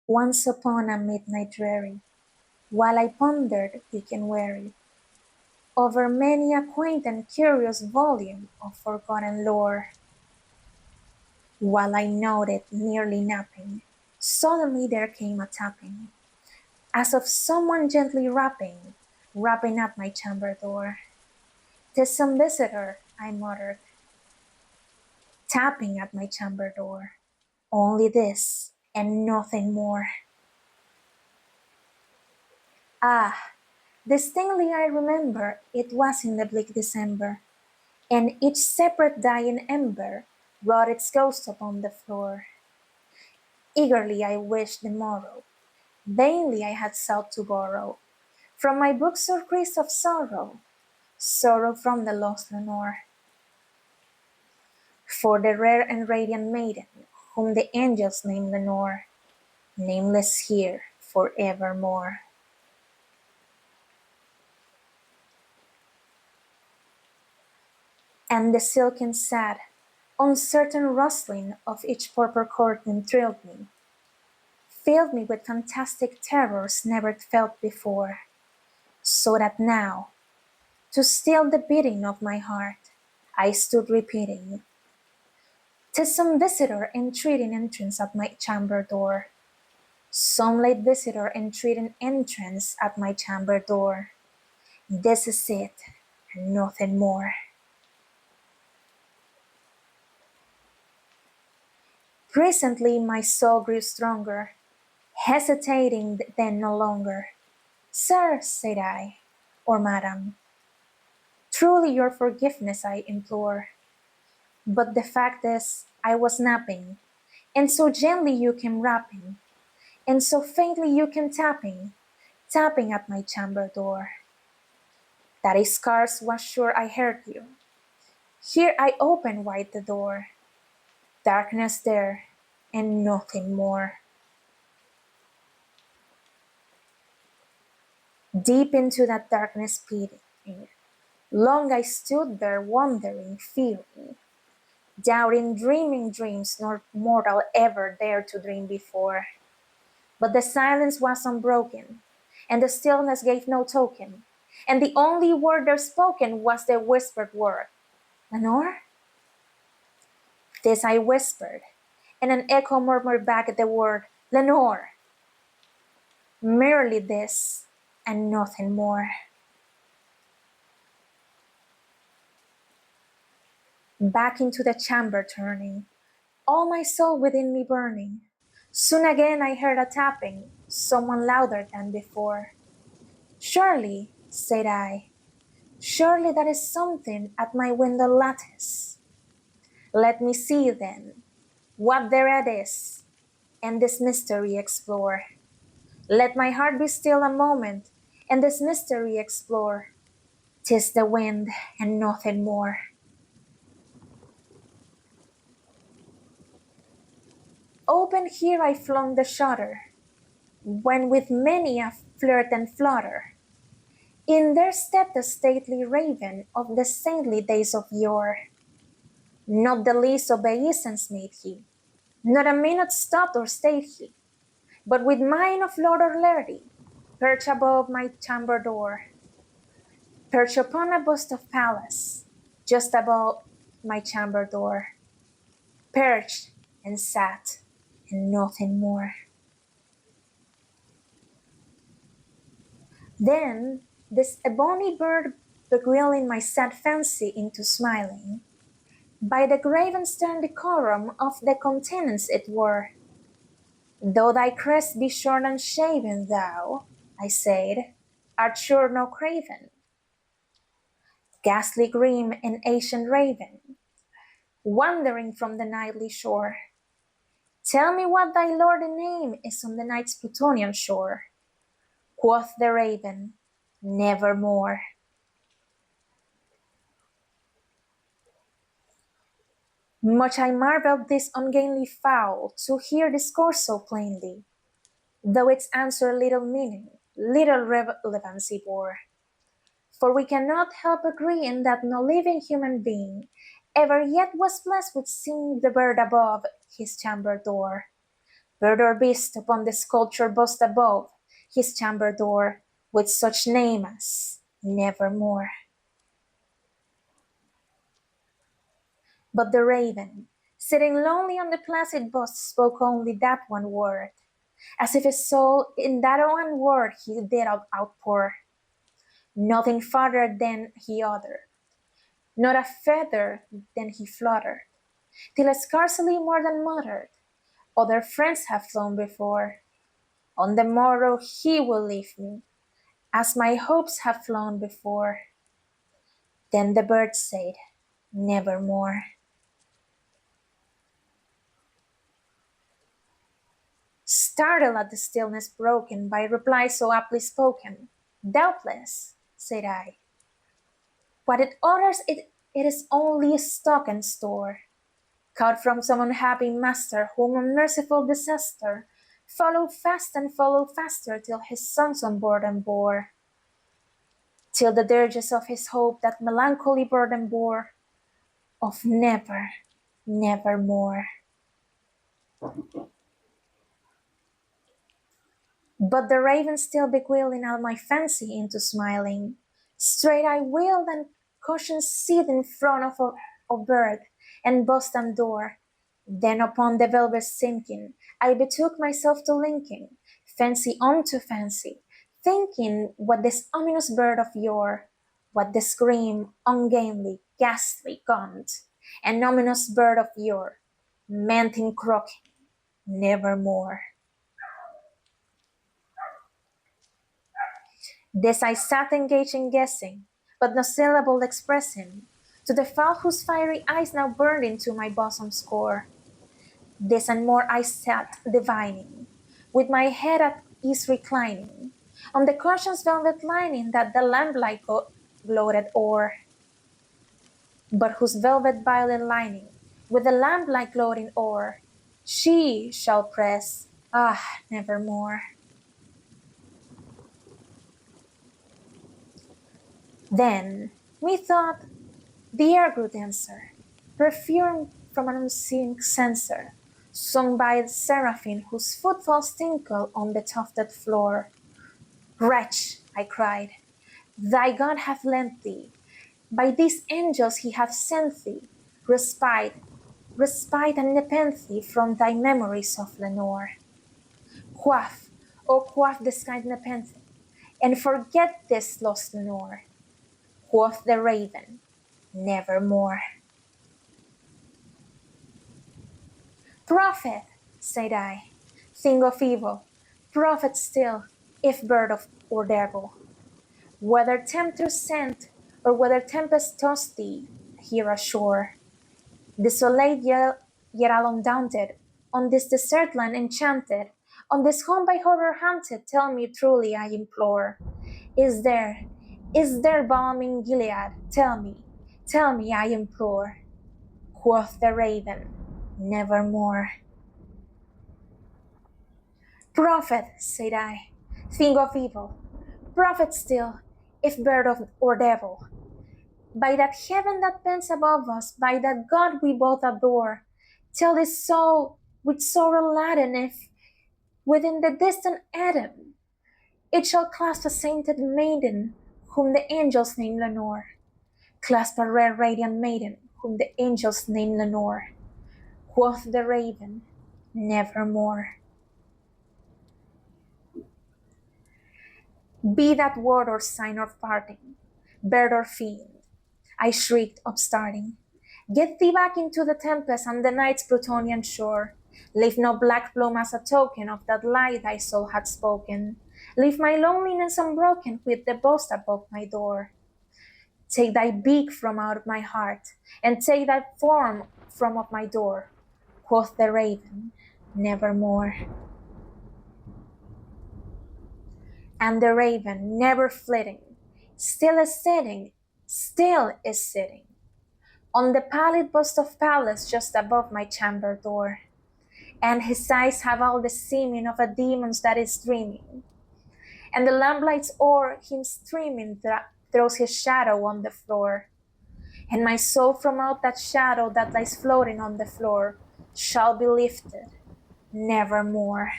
Once upon a midnight dreary, while I pondered, weak and weary, over many a quaint and curious volume of forgotten lore, while I nodded, nearly napping, suddenly there came a tapping, as of someone gently rapping at my chamber door. "'Tis some visitor," I muttered, tapping at my chamber door. Only this, and nothing more. Ah, distinctly I remember it was in the bleak December, and each separate dying ember wrought its ghost upon the floor. Eagerly I wished the morrow, vainly I had sought to borrow from my book surcease of sorrow, sorrow from the lost Lenore. For the rare and radiant maiden, whom the angels name Lenore, nameless here for evermore. And the silken sad, uncertain rustling of each purple curtain thrilled me, filled me with fantastic terrors never felt before, so that now, to still the beating of my heart, I stood repeating, "'Tis some visitor entreating entrance at my chamber door, some late visitor entreating entrance at my chamber door. This is it, and nothing more." Presently my soul grew stronger, hesitating then no longer. "Sir," said I, or "Madam, truly your forgiveness I implore, but the fact is I was napping, and so gently you came rapping, and so faintly you came tapping at my chamber door, that I scarce was sure I heard you. Here I opened wide the door, darkness there, and nothing more." Deep into that darkness peering, long I stood there wondering, fearing, doubting, dreaming dreams nor mortal ever dared to dream before. But the silence was unbroken, and the stillness gave no token, and the only word there spoken was the whispered word, "Lenore?" This I whispered, and an echo murmured back the word, "Lenore." Merely this, and nothing more. Back into the chamber turning, all my soul within me burning. Soon again I heard a tapping, someone louder than before. "Surely," said I, "surely that is something at my window lattice. Let me see then, what thereat is, and this mystery explore. Let my heart be still a moment, and this mystery explore. 'Tis the wind, and nothing more." Open here I flung the shutter, when with many a flirt and flutter, in there stepped a stately raven of the saintly days of yore. Not the least obeisance made he, not a minute stopped or stayed he, but with mien of lord or lady, perched above my chamber door, perched upon a bust of Pallas, just above my chamber door, perched and sat, and nothing more. Then this ebony bird beguiling my sad fancy into smiling, by the grave and stern decorum of the countenance it wore. "Though thy crest be short and shaven, thou," I said, "art sure no craven, ghastly grim and ancient raven, wandering from the nightly shore. Tell me what thy lordly name is on the night's Plutonian shore." Quoth the raven, "Nevermore." Much I marvelled this ungainly fowl to hear discourse so plainly, though its answer little meaning, little relevancy bore. For we cannot help agreeing that no living human being ever yet was blessed with seeing the bird above his chamber door, bird or beast upon the sculpture bust above his chamber door, with such name as Nevermore. But the raven, sitting lonely on the placid bust, spoke only that one word, as if his soul in that one word he did outpour. Nothing farther than he uttered, not a feather than he fluttered, till scarcely more than muttered, other friends have flown before. On the morrow he will leave me, as my hopes have flown before. Then the bird said, Nevermore. Startled at the stillness broken by reply so aptly spoken, doubtless, said I, what it utters it is only stock and store, caught from some unhappy master whom a merciful disaster followed fast and followed faster till his sons on boredom bore, till the dirges of his hope that melancholy burden bore, of never, nevermore. But the raven still beguiling all my fancy into smiling, straight I wheeled and caution seat in front of bird and boston door. Then upon the velvet sinking, I betook myself to linking fancy unto fancy, thinking what this ominous bird of yore, what this grim, ungainly, ghastly, gaunt, and ominous bird of yore meant in croaking, nevermore. This I sat engaged in guessing, but no syllable expressing, to the fowl whose fiery eyes now burned into my bosom's core. This and more I sat divining, with my head at ease reclining, on the cushion's velvet lining that the lamplight gloated o'er, but whose velvet violet lining, with the lamplight gloating o'er, she shall press, nevermore. Then, methought, the air grew denser, perfumed from an unseen censer, sung by the seraphim whose footfalls tinkle on the tufted floor. Wretch, I cried, thy God hath lent thee, by these angels he hath sent thee, respite and nepenthe from thy memories of Lenore. Quaff, O quaff this kind nepenthe, and forget this lost Lenore. Quoth the raven, nevermore. Prophet, said I, thing of evil, prophet still, if bird or devil, whether tempter sent or whether tempest tossed thee here ashore, desolate yet undaunted, on this desert land enchanted, on this home by horror haunted, tell me truly, I implore, is there balm in Gilead? Tell me, I implore. Quoth the raven, nevermore. Prophet, said I, thing of evil, prophet still, if bird or devil, by that heaven that bends above us, by that God we both adore, tell this soul with sorrow laden if, within the distant Eden, it shall clasp a sainted maiden, whom the angels name Lenore, clasp a rare radiant maiden, whom the angels name Lenore. Quoth the raven, nevermore. Be that word or sign of parting, bird or fiend, I shrieked, upstarting. Get thee back into the tempest and the night's Plutonian shore. Leave no black plume as a token of that lie thy soul had spoken. Leave my loneliness unbroken with the boast above my door. Take thy beak from out of my heart, and take thy form from off my door. Quoth the raven, nevermore. And the raven, never flitting, still is sitting, on the pallid bust of Pallas just above my chamber door, and his eyes have all the seeming of a demon's that is dreaming, and the lamplight's o'er him streaming throws his shadow on the floor, and my soul from out that shadow that lies floating on the floor shall be lifted, nevermore.